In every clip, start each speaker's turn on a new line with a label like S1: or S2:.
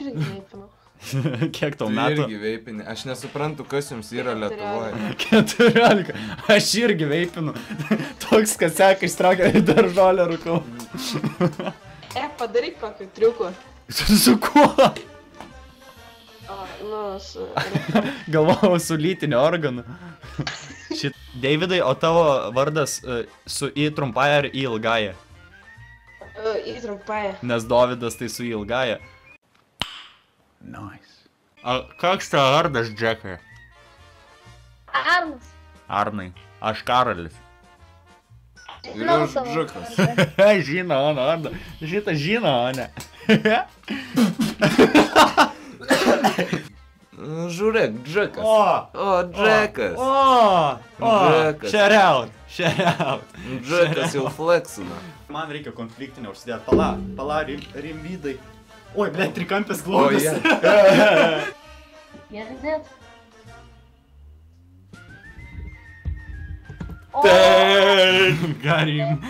S1: irgi veipinu.
S2: Kiek tau
S3: Tu
S2: metų?
S3: irgi veipini. Aš nesuprantu, kas jums yra Lietuvoje.
S2: 14. Aš irgi veipinu. Toks, kad seka ištraukia daržolę rūkau.
S1: Padaryk tokį triukų.
S2: Su kuo?
S1: Su...
S2: Galvojau su lytiniu organu. Šit. Davidai, o tavo vardas su I trumpąją ar I ilgąją?
S1: I trumpąją.
S2: Nes Dovydas tai su I ilgąją.
S4: Nice.
S2: A koks tavo vardas, Džekai?
S5: Arnas.
S2: Arnai. Aš Karolis.
S3: Ir aš Džekas.
S2: Žino, Ana. Šitą žino, ne.
S3: Žiūrėk, Džekas.
S2: O,
S3: Džekas. Džekas.
S2: Shout out.
S3: Džekas jau fleksina.
S2: Man reikia konfliktinio užsidėti. Pala, rimvydai. Oi, ble, trikampės glaudas.
S5: Girdėt?
S2: Garim.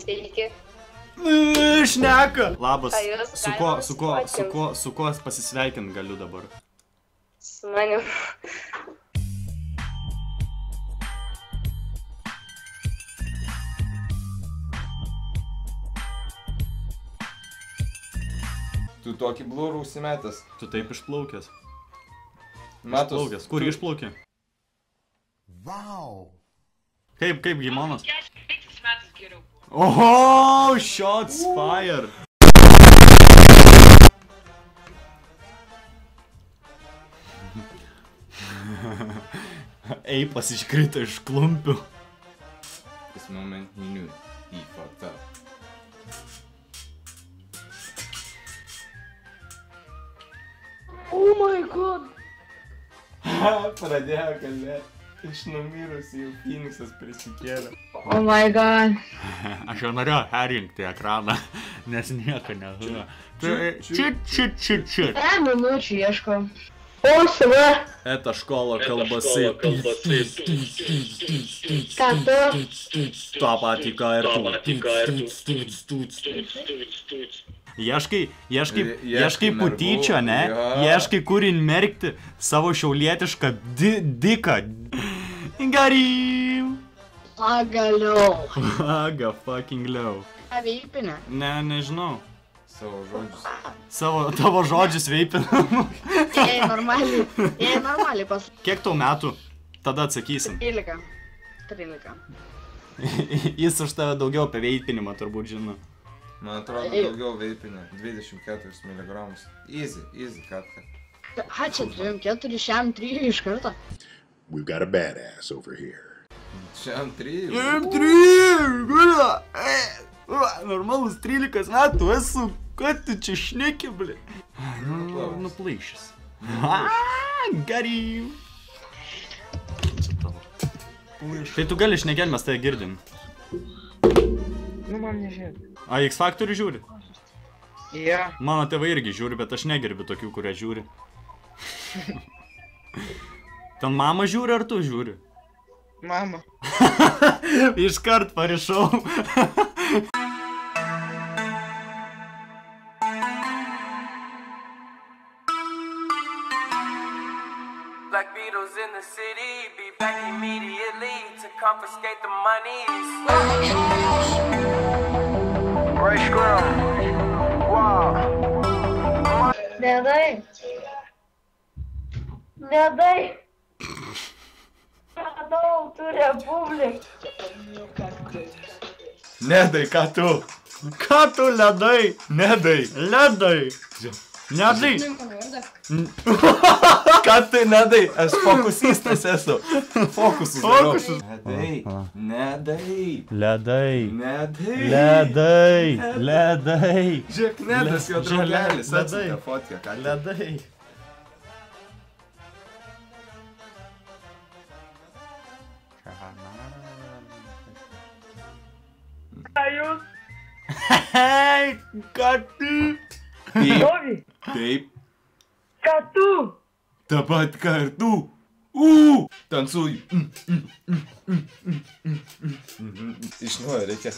S5: Sveiki.
S2: Šneka. Labas.
S5: A jūs
S2: Su kuo pasisveikint galiu dabar?
S5: Su manim.
S3: Tu tokį blurų užsimetęs.
S2: Tu taip išplaukęs.
S3: Matos.
S2: Išplaukęs. Kur išplaukė?
S4: Wow.
S2: Kaip Gimonas? Oho, shots fire. Eipas iškrito iš klumpių.
S3: This moment he knew he fucked up.
S1: Oh my god.
S3: Pradėjo kalbėti. Iš numirusių jau Phoenixas prisikėlė.
S5: Oh my god.
S2: Aš jau norėjau perjungti ekraną, nes nieko nežinau. Čiut.
S5: Minučių ieškau.
S1: O, save.
S2: Eta školo kalbasi.
S5: Ką tu?
S2: Tuo patį ką ir tu. Ieškai putyčio, ne? Ieškai kur įmerkti savo šiaulietišką diką. Garim.
S5: Pagaliau.
S2: Aga fucking liau.
S5: Veipinė.
S2: Ne, nežinau.
S3: Savo žodžius.
S2: Tavo žodžius veipinu.
S5: Jei normaliai pas...
S2: Kiek tau metų? Tada atsakysim.
S5: 13.
S2: Jis už tave daugiau apie veipinimą turbūt žino.
S3: Man atrodo daugiau veipinė. 24 mg. Easy, katka.
S5: Čia 4, šiam 3 iš karto.
S4: We've got a badass over here.
S3: Šiam 3.
S2: Šiam 3. Normalus 13 metų esu. Ką tu čia šneki, ble? Nuplaišęs. Garim. Tai tu gali šnekėt, mes tai girdim.
S1: Nu, man nežiūrė.
S2: A, X Factorių žiūri?
S1: Ja.
S2: Mano tėvai irgi žiūri, bet aš negerbiu tokių, kurie žiūri. Ten mama žiūri ar tu žiūri?
S1: Mama.
S2: Iškart parišau.
S6: Black Beatles in the city, be back immediately to confiscate the monies. Fresh ground. Wow.
S5: Nedai. Radau, tu Republik.
S2: Nedai, ką tu? Ką tu ledai? Nedai. Ledai. Nedai.
S5: Mano vardą.
S7: Ką tai nedai? Aš fokusistas esu. Fokusus darau. Nedai.
S2: Ledai.
S7: Nedai.
S2: Ledai. Ledai.
S7: Žiūrėk, nedas jo draugelis.
S2: Ledai.
S7: Atsiuntė fotkę. Ką
S2: Ledai. Hei, ką tu?
S7: Taip.
S1: Ką tu?
S7: Ta pat kartu. Tansuoju. Iš naujo reikia.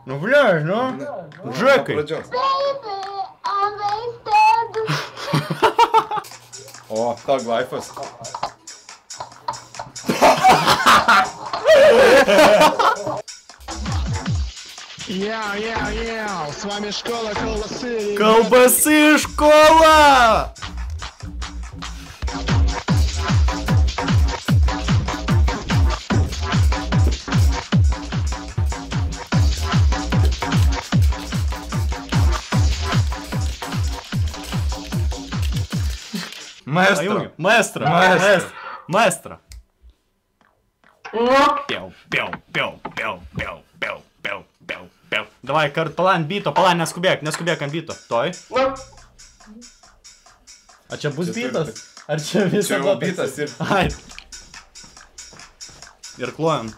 S2: Nu, blėž, nu. Žekai.
S7: Pradžios. O, tag life'as.
S8: С вами школа колбасы.
S2: Колбасы школа!
S7: Маэстро.
S2: Маэстро.
S7: Маэстро.
S2: Маэстро.
S1: Nu,
S2: Пел, пел, пел, пел, пел, пел, пел, пел, пел. Давай, pala ant byto, pala, neskubėk ant byto. Toj.
S1: nu.
S2: A čia bus
S7: Čia
S2: bytas?
S7: turi-
S2: Ar čia visą
S7: Čia jau bytas ir...
S2: Ai. Ir klojam.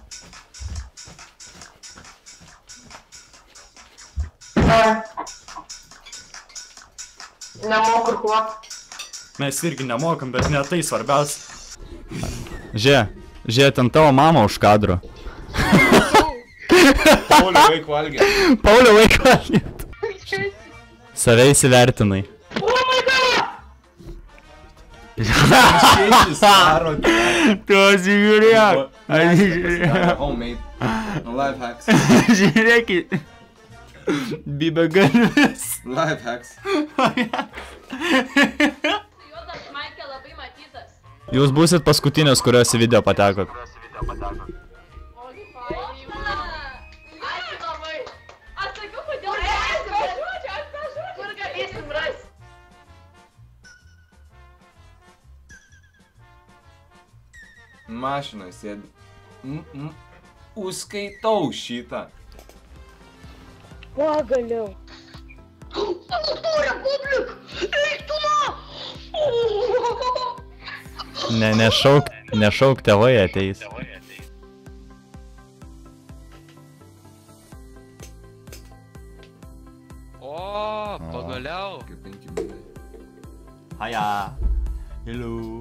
S1: Nemoku kuo.
S2: Mes irgi nemokam, bet ne tai svarbiausia. Žiūrėk, ten tavo mama už kadro.
S7: Paulio vaikų valgė.
S2: Paulio vaiką. Save įsivertinai.
S7: Šešis daro.
S2: Tu žiūrėk.
S7: Homemade. Life hacks.
S2: Žiūrėkit. Bibe galvis.
S7: Life hacks.
S9: Juodas Maikė labai matytas.
S2: Jūs būsit paskutinės, kurios į video patekot.
S9: Ačiū labai. Aš sakiau, kodėl kur galėsim rasti.
S7: Mašinoje sėdi. Užskaitau šitą.
S5: Pagaliau.
S2: Nešauk, tėvai ateis.
S10: O, pagaliau.
S7: Kaip 5 minutai.
S2: Haja. Hello.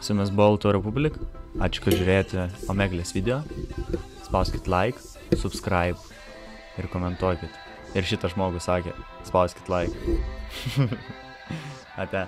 S2: Su jumis buvo Auto Republic. Ačiū, kad žiūrėjote Omeglės video. Spauskit like, subscribe ir komentuokit. Ir šitas žmogus sakė, spauskit like. Ate.